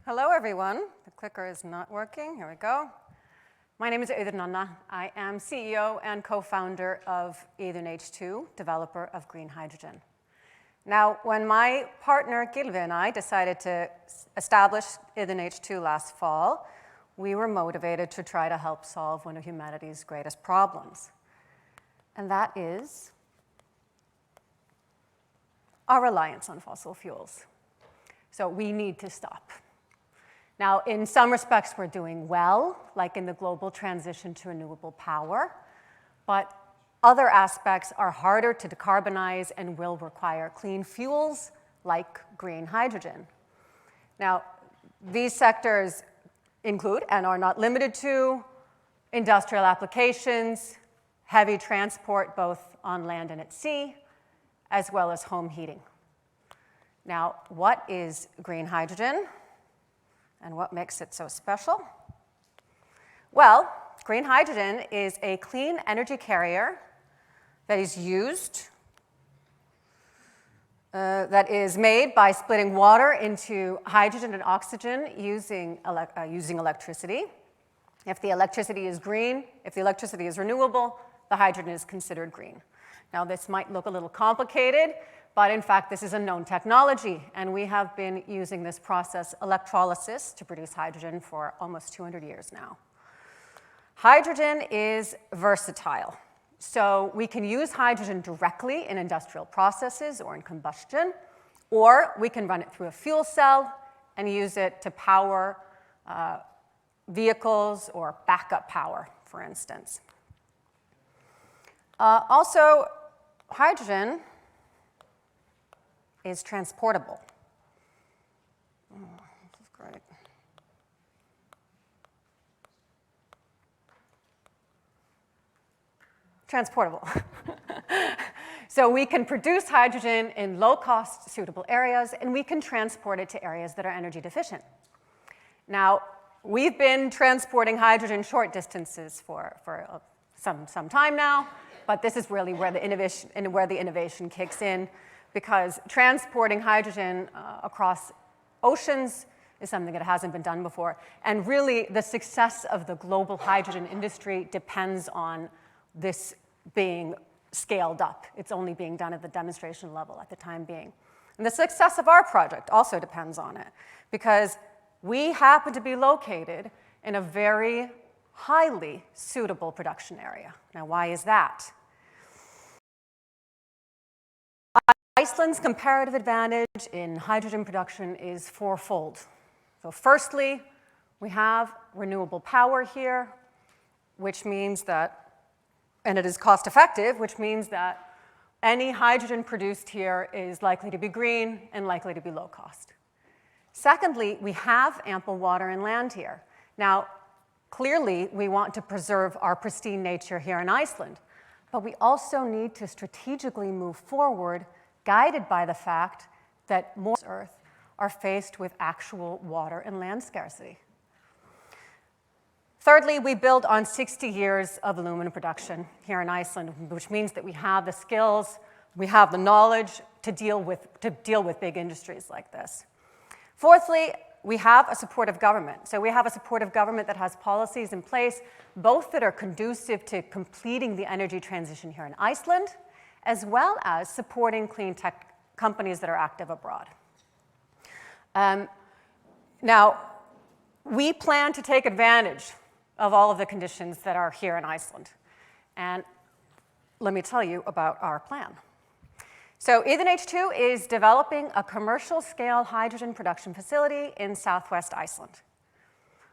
Hello, everyone. The clicker is not working. Here we go. My name is Idunn. I am CEO and co-founder of Idunn H2, developer of green hydrogen. Now, when my partner Gylve and I decided to establish Idunn H2 last fall, we were motivated to try to help solve one of humanity's greatest problems. And that is our reliance on fossil fuels. So we need to stop. Now, in some respects, we're doing well, like in the global transition to renewable power, but other aspects are harder to decarbonize and will require clean fuels like green hydrogen. Now, these sectors include and are not limited to industrial applications, heavy transport both on land and at sea, as well as home heating. Now, what is green hydrogen? And what makes it so special? Well, green hydrogen is a clean energy carrier that is made by splitting water into hydrogen and oxygen using electricity. If the electricity is green, if the electricity is renewable, the hydrogen is considered green. Now, this might look a little complicated, but in fact, this is a known technology, and we have been using this process, electrolysis, to produce hydrogen for almost 200 years now. Hydrogen is versatile. So we can use hydrogen directly in industrial processes or in combustion, or we can run it through a fuel cell and use it to power vehicles or backup power, for instance. Also, hydrogen is transportable. Oh, this is great. Transportable. So we can produce hydrogen in low-cost, suitable areas, and we can transport it to areas that are energy deficient. Now, we've been transporting hydrogen short distances for some time now, but this is really where the innovation kicks in, because transporting hydrogen across oceans is something that hasn't been done before. And really, the success of the global hydrogen industry depends on this being scaled up. It's only being done at the demonstration level at the time being. And the success of our project also depends on it, because we happen to be located in a very highly suitable production area. Now, why is that? Iceland's comparative advantage in hydrogen production is fourfold. So firstly, we have renewable power here, which means that, and it is cost effective, which means that any hydrogen produced here is likely to be green and likely to be low cost. Secondly, we have ample water and land here. Now, clearly, we want to preserve our pristine nature here in Iceland, but we also need to strategically move forward, guided by the fact that more Earth are faced with actual water and land scarcity. Thirdly, we build on 60 years of aluminum production here in Iceland, which means that we have the skills, we have the knowledge to deal with big industries like this. Fourthly, we have a supportive government. So we have a supportive government that has policies in place, both that are conducive to completing the energy transition here in Iceland, as well as supporting clean tech companies that are active abroad. Now, we plan to take advantage of all of the conditions that are here in Iceland. And let me tell you about our plan. So Idunn H2 is developing a commercial-scale hydrogen production facility in southwest Iceland.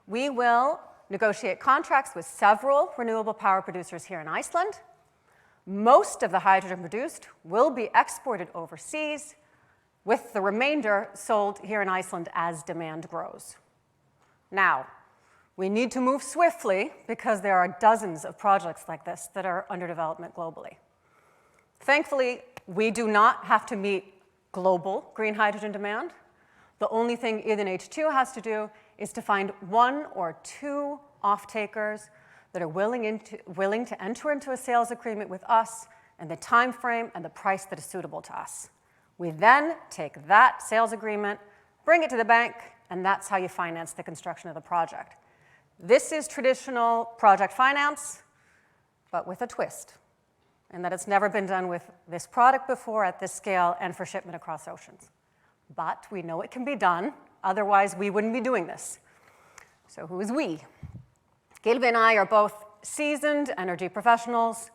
We will negotiate contracts with several renewable power producers here in Iceland. Most of the hydrogen produced will be exported overseas, with the remainder sold here in Iceland as demand grows. Now, we need to move swiftly because there are dozens of projects like this that are under development globally. Thankfully, we do not have to meet global green hydrogen demand. The only thing Idunn H2 has to do is to find one or two off-takers that are willing to enter into a sales agreement with us and the time frame and the price that is suitable to us. We then take that sales agreement, bring it to the bank, and that's how you finance the construction of the project. This is traditional project finance, but with a twist, in that it's never been done with this product before at this scale and for shipment across oceans. But we know it can be done, otherwise we wouldn't be doing this. So who is we? Gylfi and I are both seasoned energy professionals.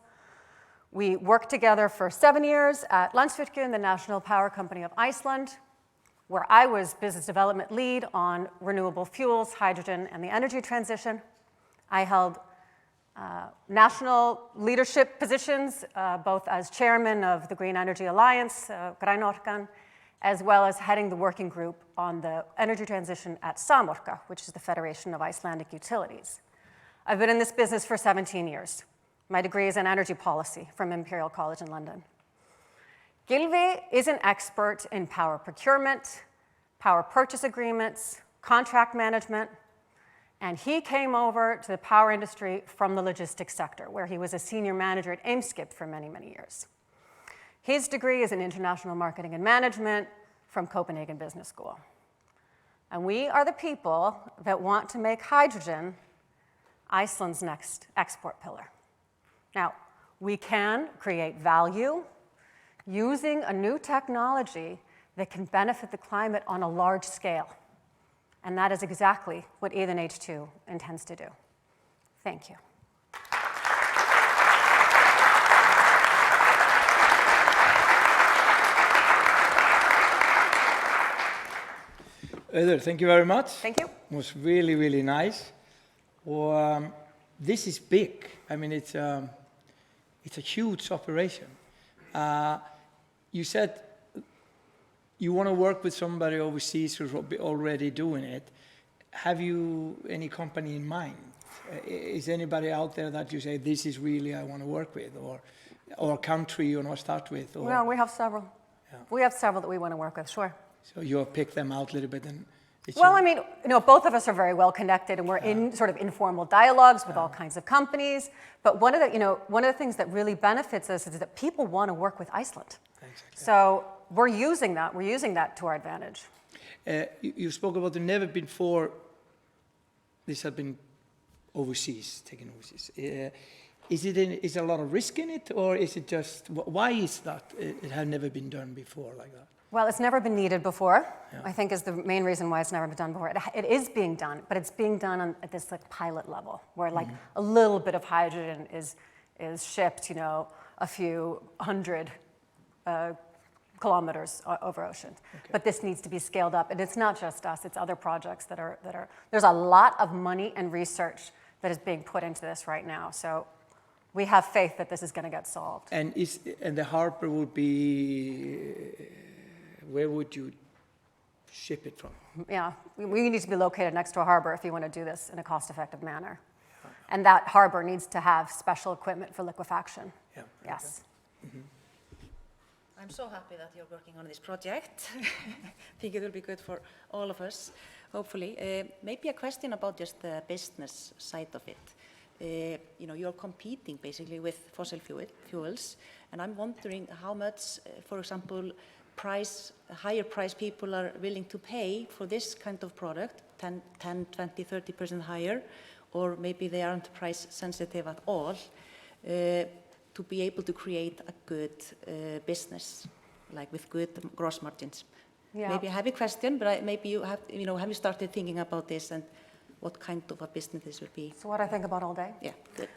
We worked together for 7 years at Landsvirkjun, the national power company of Iceland, where I was business development lead on renewable fuels, hydrogen, and the energy transition. I held national leadership positions, both as chairman of the Green Energy Alliance, Grænorkan, as well as heading the working group on the energy transition at Samorka, which is the Federation of Icelandic Utilities. I've been in this business for 17 years. My degree is in energy policy from Imperial College in London. Gylfi is an expert in power procurement, power purchase agreements, contract management, and he came over to the power industry from the logistics sector, where he was a senior manager at Eimskip for many, many years. His degree is in international marketing and management from Copenhagen Business School. And we are the people that want to make hydrogen Iceland's next export pillar. Now, we can create value using a new technology that can benefit the climate on a large scale. And that is exactly what Idunn H2 intends to do. Thank you. Idunn, thank you very much. Thank you. It was really, really nice. Well, this is big. I mean, it's a huge operation. You said you want to work with somebody overseas who's already doing it. Have you any company in mind? Is anybody out there that you say, this is really I want to work with, or a country you want to start with? Or, well, we have several. Yeah. We have several that we want to work with, sure. So you have picked them out a little bit and... Well, I mean, both of us are very well connected, and we're in sort of informal dialogues with all kinds of companies. But one of the things that really benefits us is that people want to work with Iceland. Exactly. So we're using that to our advantage. You spoke about there never before this had been taken overseas. Is there a lot of risk in it, or is it just, why is that it had never been done before like that? Well, it's never been needed before, I think is the main reason why it's never been done before. It is being done, but it's being done at this pilot level, where a little bit of hydrogen is shipped, a few hundred kilometers over ocean. Okay. But this needs to be scaled up, and it's not just us, it's other projects that are, there's a lot of money and research that is being put into this right now. So we have faith that this is going to get solved. And the harbor would be... Where would you ship it from? Yeah, we need to be located next to a harbor if you want to do this in a cost-effective manner. And that harbor needs to have special equipment for liquefaction. Yeah. Yes. Okay. I'm so happy that you're working on this project. I think it will be good for all of us, hopefully. Maybe a question about just the business side of it. You're competing basically with fossil fuels, and I'm wondering how much, for example, higher price people are willing to pay for this kind of product, 10, 20, 30% higher, or maybe they aren't price sensitive at all, to be able to create a good business, like with good gross margins. Yeah. Maybe a heavy question, but maybe you have you started thinking about this and what kind of a business this would be? So what I think about all day? Yeah, good.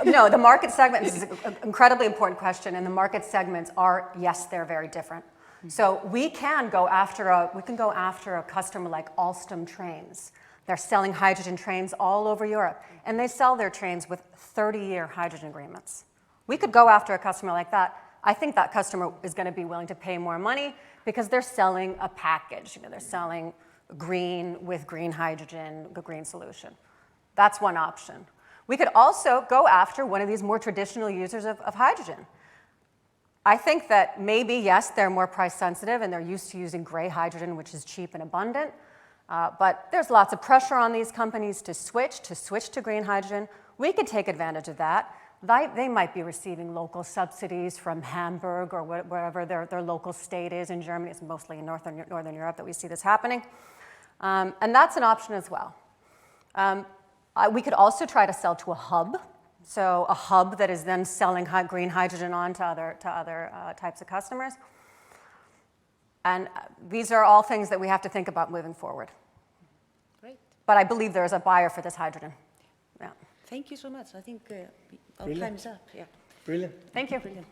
No, the market segment, this is an incredibly important question, and the market segments are, yes, they're very different. So we can go after a customer like Alstom Trains. They're selling hydrogen trains all over Europe, and they sell their trains with 30-year hydrogen agreements. We could go after a customer like that. I think that customer is going to be willing to pay more money because they're selling a package. They're selling green with green hydrogen, a green solution. That's one option. We could also go after one of these more traditional users of hydrogen. I think that maybe, yes, they're more price sensitive and they're used to using gray hydrogen, which is cheap and abundant. But there's lots of pressure on these companies to switch to green hydrogen. We could take advantage of that. They might be receiving local subsidies from Hamburg or wherever their local state is in Germany. It's mostly in Northern Europe that we see this happening. And that's an option as well. We could also try to sell to a hub, so a hub that is then selling green hydrogen on to other types of customers. And these are all things that we have to think about moving forward. Great. But I believe there is a buyer for this hydrogen. Yeah. Thank you so much. I think our Brilliant. time is up. Yeah. Brilliant. Thank you. Brilliant.